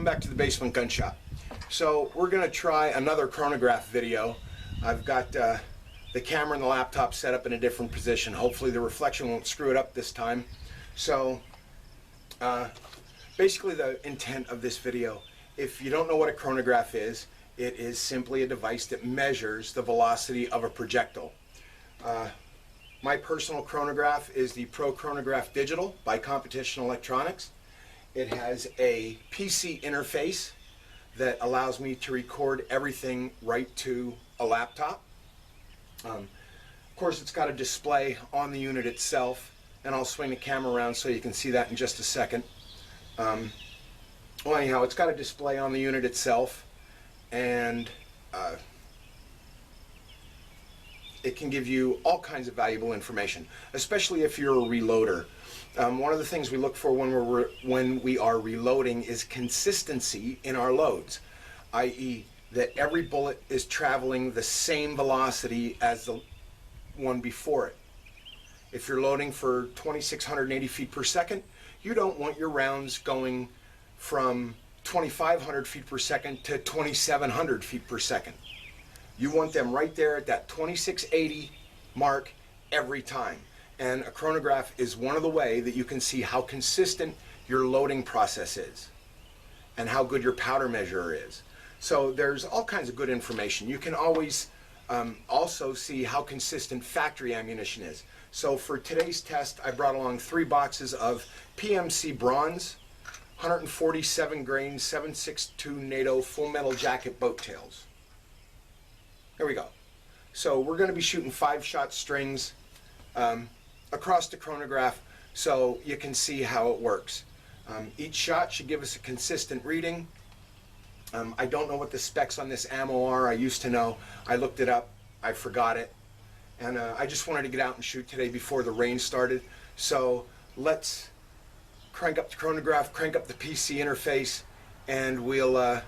back to the Basement Gun Shop. So we're going to try another chronograph video. I've got the camera and the laptop set up in a different position. Hopefully the reflection won't screw it up this time. So basically the intent of this video, if you don't know what a chronograph is, it is simply a device that measures the velocity of a projectile. My personal chronograph is the Pro Chronograph Digital by Competition Electronics. It has a PC interface that allows me to record everything right to a laptop. Of course, it's got a display on the unit itself, and I'll swing the camera around so you can see that in just a second. Well, anyhow, it's got a display on the unit itself, and it can give you all kinds of valuable information, especially if you're a reloader. One of the things we look for when we are reloading is consistency in our loads, i.e. that every bullet is traveling the same velocity as the one before it. If you're loading for 2,680 feet per second, you don't want your rounds going from 2,500 feet per second to 2,700 feet per second. You want them right there at that 2680 mark every time. And a chronograph is one of the ways that you can see how consistent your loading process is and how good your powder measurer is. So there's all kinds of good information. You can always also see how consistent factory ammunition is. So for today's test, I brought along 3 boxes of PMC bronze, 147 grain 7.62 NATO full metal jacket boat tails. There we go. So we're going to be shooting 5-shot strings across the chronograph so you can see how it works. Each shot should give us a consistent reading. I don't know what the specs on this ammo are. I used to know. I looked it up. I forgot it. And I just wanted to get out and shoot today before the rain started. So let's crank up the chronograph, crank up the PC interface, and we'll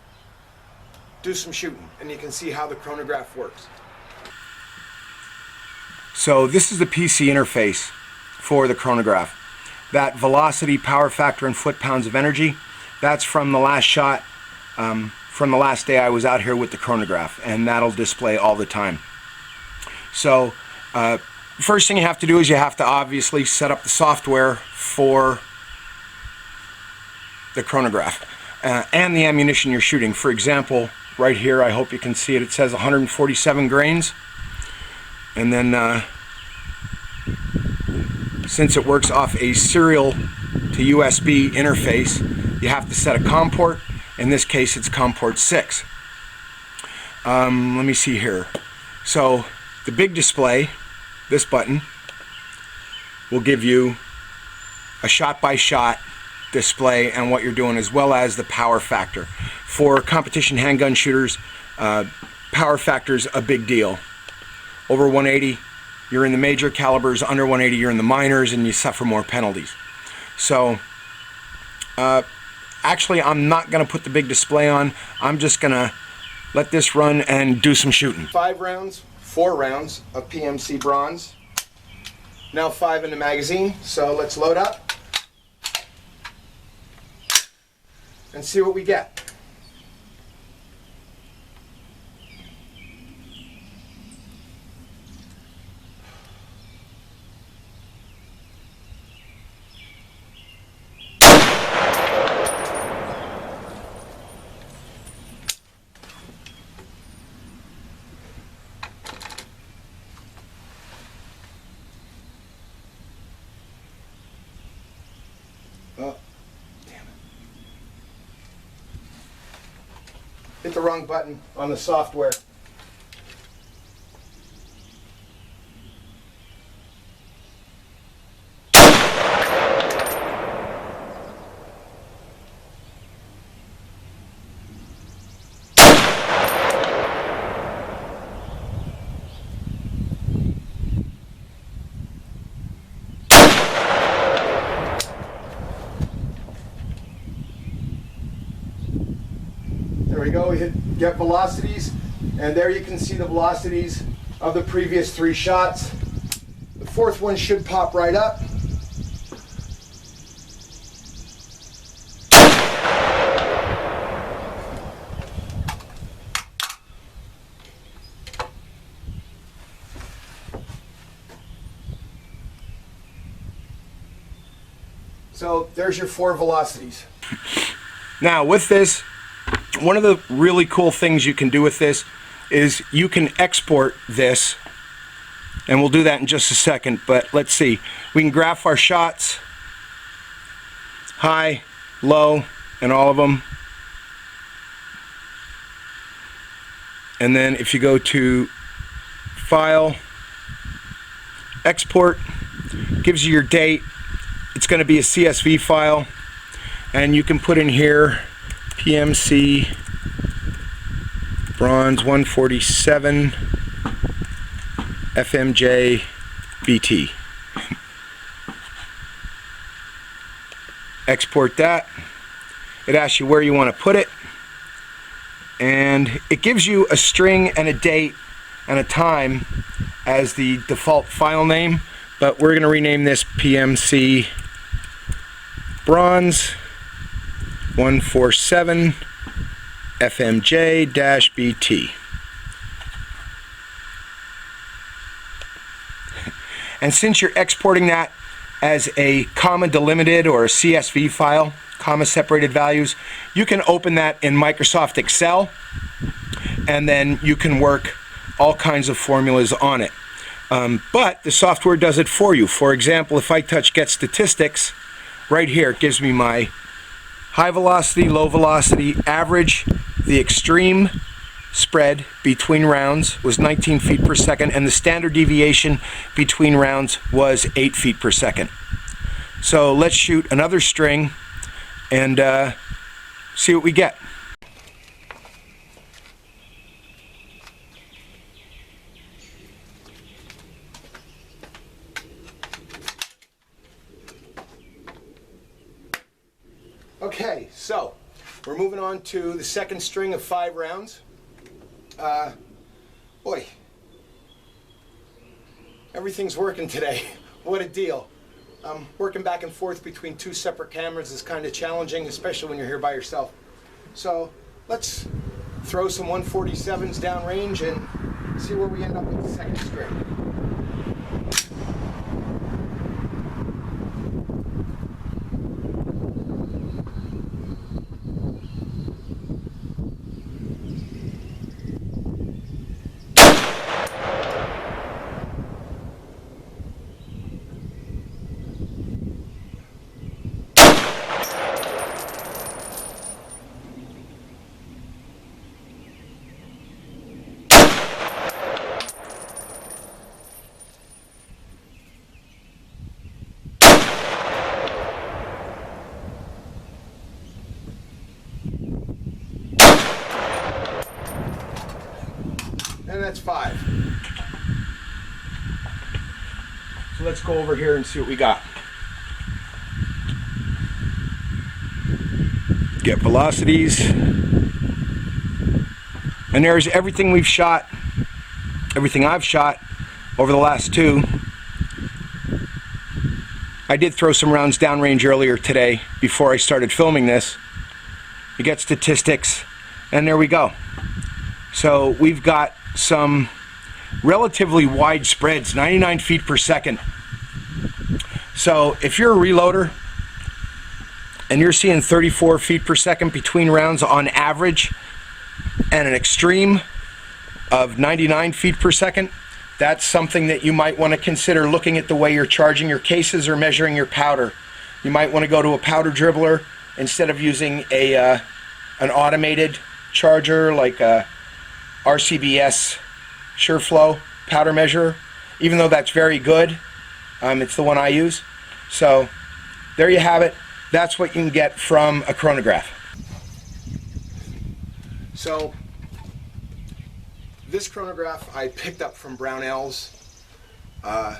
do some shooting, and you can see how the chronograph works. So this is the PC interface for the chronograph. That velocity, power factor, and foot-pounds of energy, that's from the last shot, from the last day I was out here with the chronograph, and that'll display all the time. So first thing you have to do is you have to obviously set up the software for the chronograph and the ammunition you're shooting. For example, right here, I hope you can see it, it says 147 grains, and then since it works off a serial to USB interface, you have to set a COM port. In this case, it's COM port 6. Let me see here. So the big display, this button, will give you a shot-by-shot display and what you're doing, as well as the power factor. For competition handgun shooters, power factor is a big deal. Over 180, you're in the major calibers. Under 180, you're in the minors, and you suffer more penalties. So actually, I'm not going to put the big display on. I'm just going to let this run and do some shooting. 4 rounds of PMC bronze. Now 5 in the magazine, so let's load up and see what we get. Oh, damn it. Hit the wrong button on the software. There we go, we hit get velocities, and there you can see the velocities of the previous 3 shots. The 4th one should pop right up. So there's your 4 velocities. Now with this, one of the really cool things you can do with this is you can export this, and we'll do that in just a second, but let's see. We can graph our shots, high, low, and all of them. And then if you go to File, Export, gives you your date. It's going to be a CSV file, and you can put in here PMC bronze 147 FMJ BT. Export that. It asks you where you want to put it, and it gives you a string and a date and a time as the default file name, but we're going to rename this PMC bronze 147 FMJ-BT. And since you're exporting that as a comma delimited or a CSV file, comma separated values, you can open that in Microsoft Excel, and then you can work all kinds of formulas on it. But the software does it for you. For example, if I touch Get Statistics, right here it gives me my high velocity, low velocity, average, the extreme spread between rounds was 19 feet per second, and the standard deviation between rounds was 8 feet per second. So let's shoot another string and see what we get. Okay, so we're moving on to the second string of 5 rounds. Boy, everything's working today. What a deal. Working back and forth between 2 separate cameras is kind of challenging, especially when you're here by yourself. So let's throw some 147s downrange and see where we end up with the second string. And that's 5. So let's go over here and see what we got. Get velocities. And there's everything we've shot, everything I've shot over the last 2. I did throw some rounds downrange earlier today before I started filming this. You get statistics, and there we go. So we've got some relatively wide spreads, 99 feet per second. So if you're a reloader and you're seeing 34 feet per second between rounds on average, and an extreme of 99 feet per second, that's something that you might want to consider looking at the way you're charging your cases or measuring your powder. You might want to go to a powder dribbler instead of using an automated charger like a RCBS SureFlow powder measurer. Even though that's very good, it's the one I use. So there you have it. That's what you can get from a chronograph. So this chronograph I picked up from Brownells. I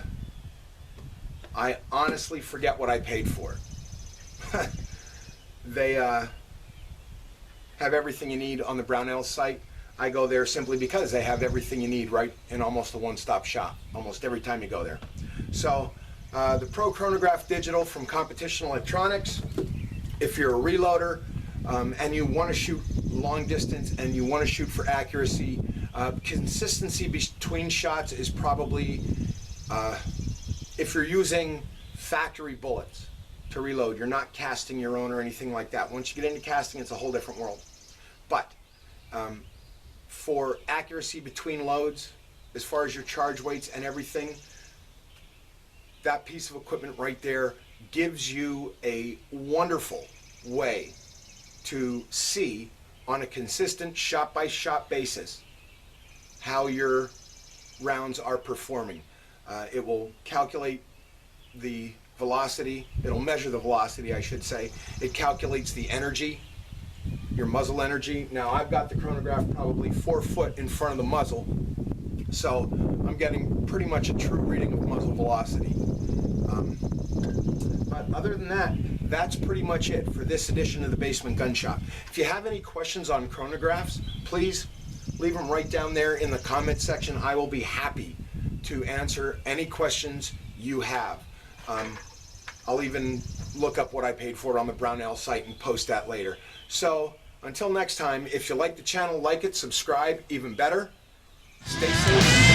honestly forget what I paid for it. They have everything you need on the Brownells site. I go there simply because they have everything you need right in almost a one-stop shop almost every time you go there. So the Pro Chronograph Digital from Competition Electronics, if you're a reloader and you want to shoot long distance and you want to shoot for accuracy, consistency between shots is probably, if you're using factory bullets, to reload. You're not casting your own or anything like that. Once you get into casting, it's a whole different world. But for accuracy between loads, as far as your charge weights and everything, that piece of equipment right there gives you a wonderful way to see on a consistent shot-by-shot basis how your rounds are performing. It will calculate the velocity, it'll measure the velocity, I should say. It calculates the energy, your muzzle energy. Now I've got the chronograph probably 4 foot in front of the muzzle, so I'm getting pretty much a true reading of muzzle velocity. But other than that, that's pretty much it for this edition of the Basement Gun Shop. If you have any questions on chronographs, please leave them right down there in the comment section. I will be happy to answer any questions you have. I'll even look up what I paid for it on the Brownell site and post that later. So until next time, if you like the channel, like it, subscribe, even better. Stay safe.